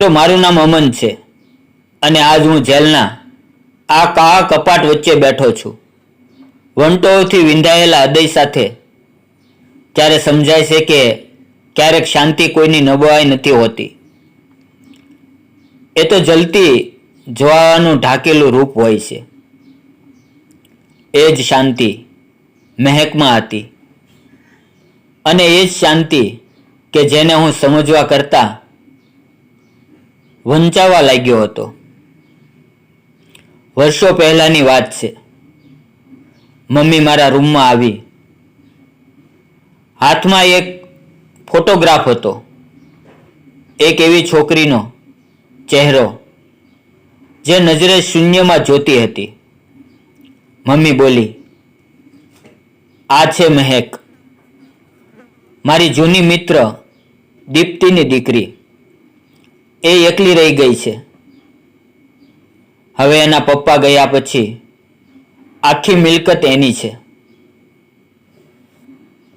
મારું નામ અમન છે અને આજ હું જેલના આ કાળા કપાટ વચ્ચે બેઠો છું. વંટોળથી વિંધાયેલા હૃદય સાથે ત્યારે સમજાય છે કે ક્યારેક શાંતિ કોઈની નબળાઈ નથી હોતી. એ તો જલતી જ્વાળાનું ઢાંકેલું રૂપ હોય છે. એ જ શાંતિ મહેકમાં હતી અને એ જ શાંતિ કે જેને હું સમજવા કરતા વંચાવા લાગ્યો હતો. વર્ષો પહેલાની વાત છે. મમ્મી મારા રૂમમાં આવી. હાથમાં એક ફોટોગ્રાફ હતો. એક એવી છોકરીનો ચહેરો જે નજરે શૂન્યમાં જોતી હતી. મમ્મી બોલી, આ છે મહેક, મારી જૂની મિત્ર દીપ્તિની દીકરી. એ એકલી રહી ગઈ છે. હવે એના પપ્પા ગયા પછી આખી મિલકત એની છે.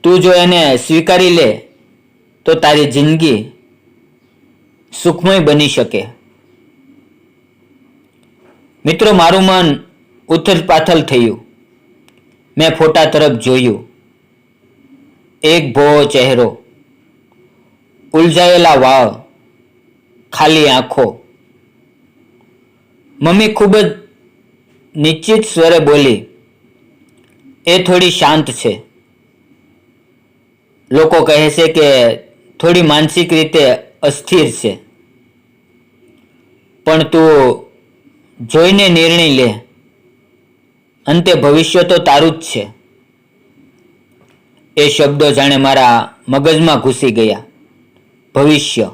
તું જો એને સ્વીકારી લે તો તારી જિંદગી સુખમય બની શકે. મિત્રો, મારું મન ઉથલ પાથલ થયું. મેં ફોટા તરફ જોયું. એક ભોળો ચહેરો, ઉલઝાયેલા વાળ, ખાલી આંખો. મમ્મી ખૂબ જ નિશ્ચિત સ્વરે બોલી, એ થોડી શાંત છે. લોકો કહે છે કે થોડી માનસિક રીતે અસ્થિર છે. પણ તું જોઈને નિર્ણય લે. અંતે ભવિષ્ય તો તારું જ છે. એ શબ્દો જાણે મારા મગજમાં ઘૂસી ગયા. ભવિષ્ય.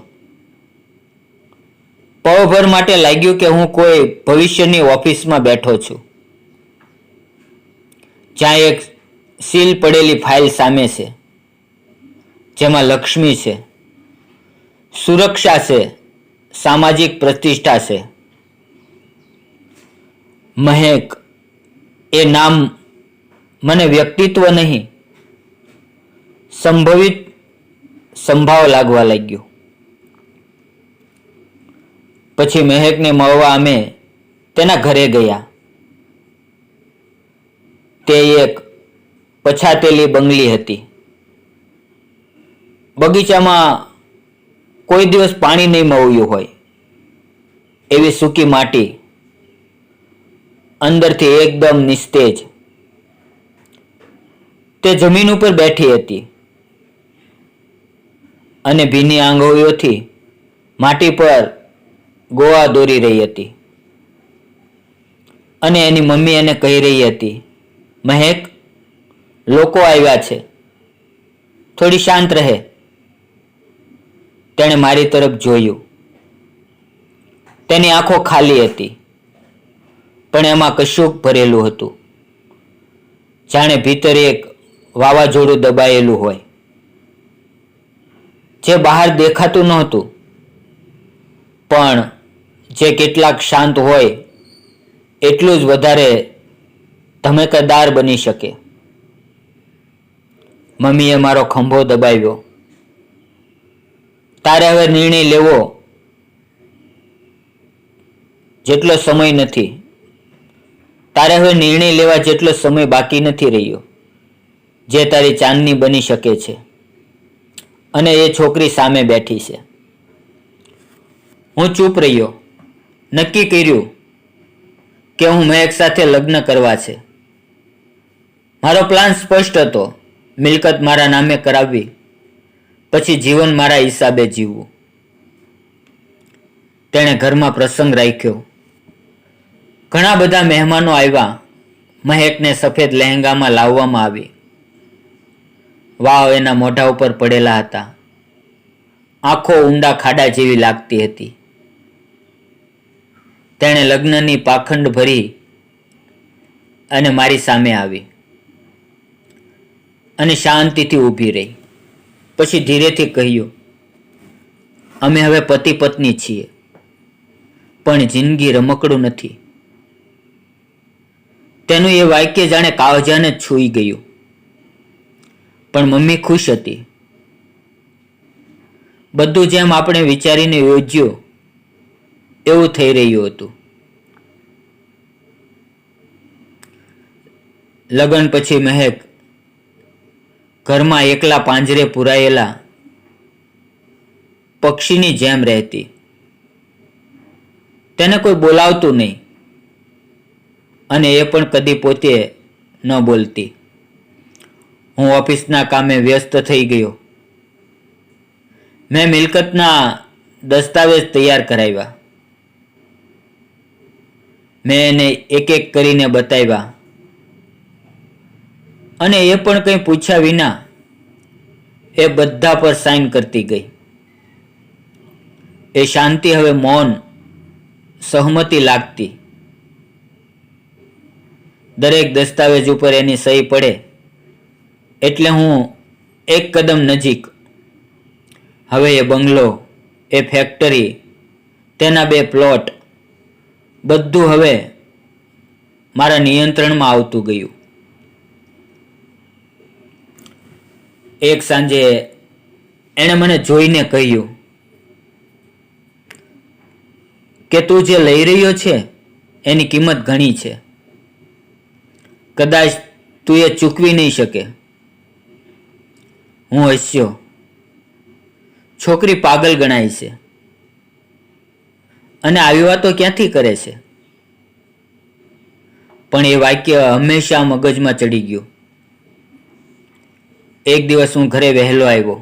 પળભર માટે લાગ્યું કે હું કોઈ ભવિષ્યની ઓફિસમાં બેઠો છું, જ્યાં એક સીલ પડેલી ફાઇલ સામે છે, જેમાં લક્ષ્મી છે, સુરક્ષા છે, સામાજિક પ્રતિષ્ઠા છે. મહેક એ નામ મને વ્યક્તિત્વ નહીં, સંભવિત સંભાવ લાગવા લાગ્યો. પછી મહેકને મળવા અમે તેના ઘરે ગયા. તે એક પછાતેલી બંગલી હતી. બગીચામાં કોઈ દિવસ પાણી નહીં મળ્યું હોય એવી સૂકી માટી, અંદરથી એકદમ નિસ્તેજ. તે જમીન ઉપર બેઠી હતી અને ભીની આંગળીઓથી માટી પર ગોળા દોરી રહી હતી. અને એની મમ્મી એને કહી રહી હતી, મહેક, લોકો આવ્યા છે, થોડી શાંત રહે. તેણે મારી તરફ જોયું. તેની આંખો ખાલી હતી, પણ એમાં કશુંક ભરેલું હતું, જાણે ભીતર એક વાવાઝોડું દબાયેલું હોય, જે બહાર દેખાતું નહોતું, પણ જે કેટલાક શાંત હોય એટલું જ વધારે ધમાકેદાર બની શકે. મમ્મીએ મારો ખંભો દબાવ્યો. તારે હવે નિર્ણય લેવો જેટલો સમય નથી. તારે હવે નિર્ણય લેવા જેટલો સમય બાકી નથી રહ્યો, જે તારી ચાંદની બની શકે છે. અને એ છોકરી સામે બેઠી છે. હું ચૂપ રહ્યો. નક્કી કર્યું કે હું મહેક સાથે લગ્ન કરવા છે. મારો પ્લાન સ્પષ્ટ હતો. મિલકત મારા નામે કરાવવી, પછી જીવન મારા હિસાબે જીવવું. તેણે ઘરમાં પ્રસંગ રાખ્યો. ઘણા બધા મહેમાનો આવ્યા. મહેકને સફેદ લહેંગામાં લાવવામાં આવી. વાવ એના મોઢા ઉપર પડેલા હતા. આંખો ઊંડા ખાડા જેવી લાગતી હતી. તેણે લગ્નની પાખંડ ભરી અને મારી સામે આવી અને શાંતિથી ઊભી રહી. પછી ધીરેથી કહ્યું, અમે હવે પતિ પત્ની છીએ, પણ જિંદગી રમકડું નથી. તેનું એ વાક્ય જાણે કાળજાને જ છૂઈ ગયું. પણ મમ્મી ખુશ હતી. બધું જેમ આપણે વિચારીને યોજ્યું એવું થઈ રહ્યું હતું. લગ્ન પછી મહેક ઘરમાં એકલા પાંજરે પુરાયેલા પક્ષીની જેમ રહેતી. તેને કોઈ બોલાવતું નહીં અને એ પણ કદી પોતે ન બોલતી. હું ઓફિસના કામે વ્યસ્ત થઈ ગયો. મેં મિલકતના દસ્તાવેજ તૈયાર કરાવ્યા. મેં એને એક એક કરીને બતાવ્યા અને એ પણ કંઈ પૂછ્યા વિના એ બધા પર સાઇન કરતી ગઈ. એ શાંતિ હવે મૌન સહમતિ લાગતી. દરેક દસ્તાવેજ ઉપર એની સહી પડે એટલે હું એક કદમ નજીક. હવે એ બંગલો, એ ફેક્ટરી, તેના 2 પ્લોટ, બધું હવે મારા નિયંત્રણમાં આવતું ગયું. એક સાંજે એણે મને જોઈને કહ્યું કે તું જે લઈ રહ્યો છે એની કિંમત ઘણી છે. કદાચ તું એ ચૂકવી નહીં શકે. હું હસ્યો. છોકરી પાગલ ગણાય છે અને આવી વાતો ક્યાંથી કરે છે? પણ એ વાક્ય હંમેશા મગજમાં ચડી ગયું. એક દિવસ હું ઘરે વહેલો આવ્યો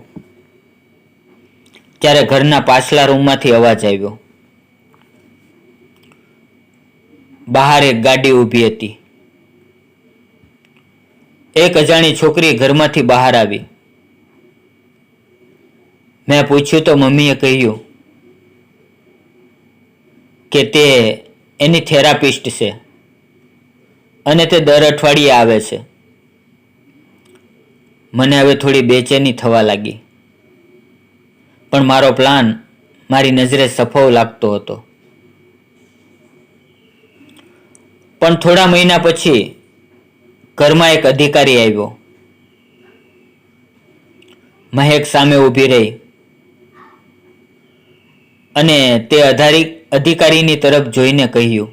ત્યારે ઘરના પાછલા રૂમમાંથી અવાજ આવ્યો. બહાર એક ગાડી ઊભી હતી. એક અજાણી છોકરી ઘરમાંથી બહાર આવી. મેં પૂછ્યું તો મમ્મીએ કહ્યું કે તે એની થેરાપિસ્ટ છે અને તે દર અઠવાડિયે આવે છે. મને હવે થોડી બેચેની થવા લાગી, પણ મારો પ્લાન મારી નજરે સફળ લાગતો હતો. પણ થોડા મહિના પછી ઘરમાં એક અધિકારી આવ્યો. મહેક સામે ઊભી રહી અને તે અધિકારીની તરફ જોઈને કહ્યું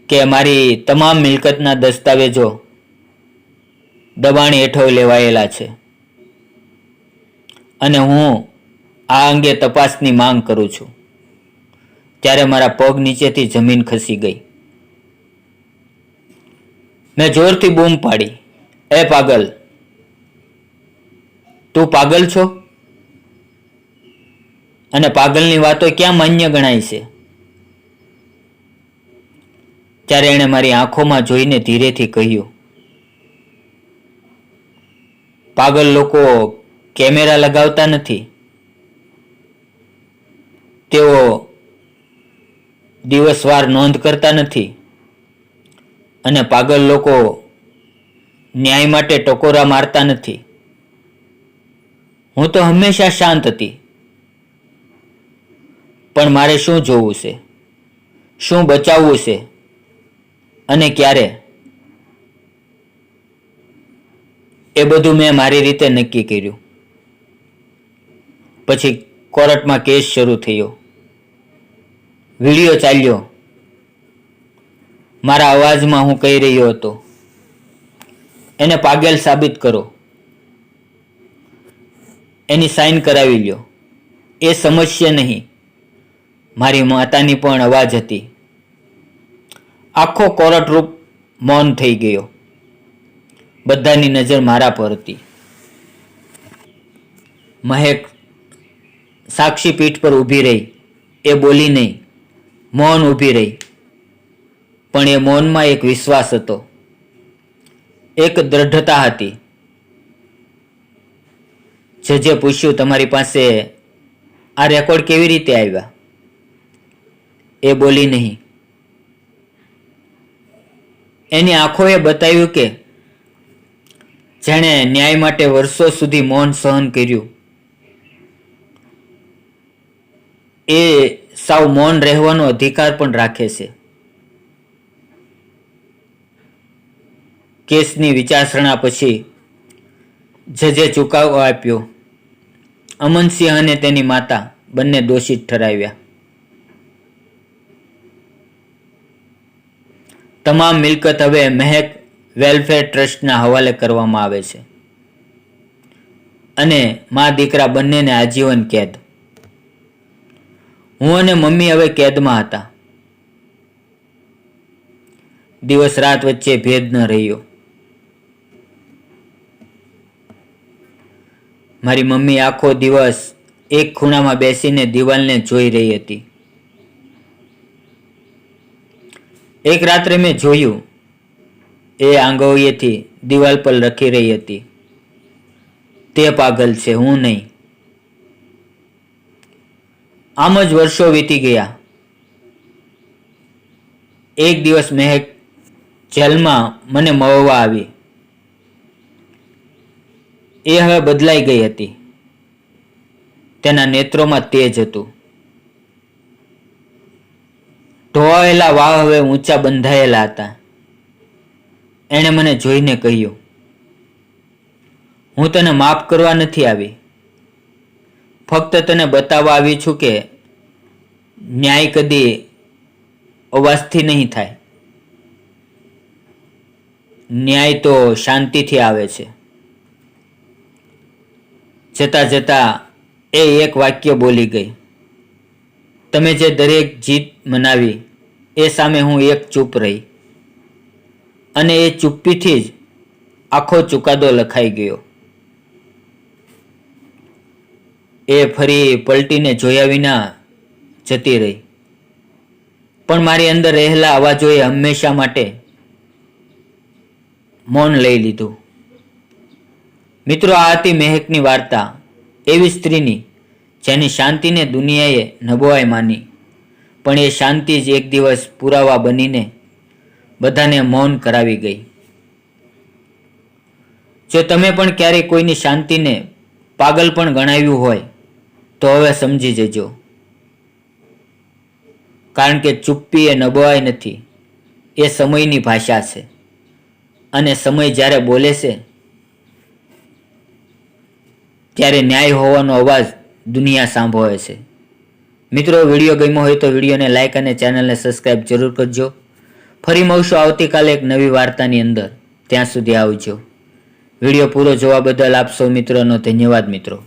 કે મારી તમામ મિલકતના દસ્તાવેજો દબાણ હેઠળ લેવાયેલા છે અને હું આ અંગે તપાસની માંગ કરું છું. ત્યારે મારા પગ નીચેથી જમીન ખસી ગઈ. મેં જોરથી બૂમ પાડી, એ પાગલ, તું પાગલ છો? અને પાગલની વાતો ક્યાં માન્ય ગણાય છે? ત્યારે એણે મારી આંખોમાં જોઈને ધીરેથી કહ્યું, પાગલ લોકો કેમેરા લગાવતા નથી. તેઓ દિવસવાર નોંધ કરતા નથી અને પાગલ લોકો ન્યાય માટે ટકોરા મારતા નથી. હું તો હંમેશા શાંત હતી, પણ મારે શું જોવું છે, શું બચાવવું છે અને ક્યારે, એ બધું મેં મારી રીતે નક્કી કર્યું. પછી કોર્ટમાં કેસ શરૂ થયો. વિડીયો ચાલ્યો. મારા અવાજમાં હું કહી રહ્યો હતો, એને પાગલ સાબિત કરો, એની સાઇન કરાવી લ્યો. એ સમજશે નહીં. મારી માતાની પણ અવાજ હતી. આખો કોર્ટ રૂમ મૌન થઈ ગયો. બધાની નજર મારા પર હતી. મહેક સાક્ષી પીઠ પર ઊભી રહી. એ બોલી નહીં, મૌન ઊભી રહી. પણ એ મૌનમાં એક વિશ્વાસ હતો, એક દ્રઢતા હતી. જજે પૂછ્યું, તમારી પાસે આ રેકોર્ડ કેવી રીતે આવ્યા? એ બોલી નહીં. એની આંખોએ બતાવ્યું કે જેણે ન્યાય માટે વર્ષો સુધી મૌન સહન કર્યું, એ સાવ મૌન રહેવાનો અધિકાર પણ રાખે છે. કેસની વિચારણા પછી જજે ચુકાદો આપ્યો. અમનસિંહ અને તેની માતા બંને દોષિત ઠરાવ્યા. તમામ મિલકત હવે મહેક વેલફેર ટ્રસ્ટના હવાલે કરવામાં આવે છે અને મા દીકરા બંનેને આજીવન કેદ. હું અને મમ્મી હવે કેદમાં હતા. દિવસ રાત વચ્ચે ભેદ ન રહ્યો. મારી મમ્મી આખો દિવસ એક ખૂણામાં બેસીને દિવાલને જોઈ રહી હતી. એક રાત્રે મેં જોયું એ આંગળીએથી દિવાલ પર લખી રહી હતી, તે પાગલ છે, હું નહીં. આમ જ વર્ષો વીતી ગયા. એક દિવસ મહેક જેલમાં મને મળવા આવી. એ હવે બદલાઈ ગઈ હતી. તેના નેત્રોમાં તેજ હતું. ધોવાયેલા વાળ હવે ઊંચા બંધાયેલા હતા. એણે મને જોઈને કહ્યું, હું તને માફ કરવા નથી આવી, ફક્ત તને બતાવવા આવી છું કે ન્યાય કદી અવાજથી નહીં થાય. ન્યાય તો શાંતિથી આવે છે. જતા જતા એ એક વાક્ય બોલી ગઈ, તમે જે દરેક જીત મનાવી એ સામે હું એક ચૂપ રહી, અને એ ચૂપ્પીથી જ આખો ચુકાદો લખાઈ ગયો. એ ફરી પલટીને જોયા વિના જતી રહી, પણ મારી અંદર રહેલા અવાજોએ હંમેશા માટે મૌન લઈ લીધું. મિત્રો, આ હતી મહેકની વાર્તા, એવી સ્ત્રીની જેની શાંતિને દુનિયાએ નબળાઈ માની, પણ એ શાંતિ જ એક દિવસ પુરાવા બનીને બધાને મૌન કરાવી ગઈ. જો તમે પણ ક્યારેય કોઈની શાંતિને પાગલ પણ ગણાવ્યું હોય તો હવે સમજી જજો, કારણ કે ચુપ્પી એ નબળાઈ નથી, એ સમયની ભાષા છે, અને સમય જ્યારે બોલે છે ત્યારે ન્યાય હોવાનો અવાજ દુનિયા સાંભળે છે. મિત્રો, વિડીયો ગમ્યો હોય તો વિડીયોને લાઇક અને ચેનલને સબસ્ક્રાઈબ જરૂર કરજો. ફરી મળશું આવતીકાલે એક નવી વાર્તાની અંદર. ત્યાં સુધી આવજો. વિડીયો પૂરો જોવા બદલ આપ સૌ મિત્રોનો ધન્યવાદ મિત્રો.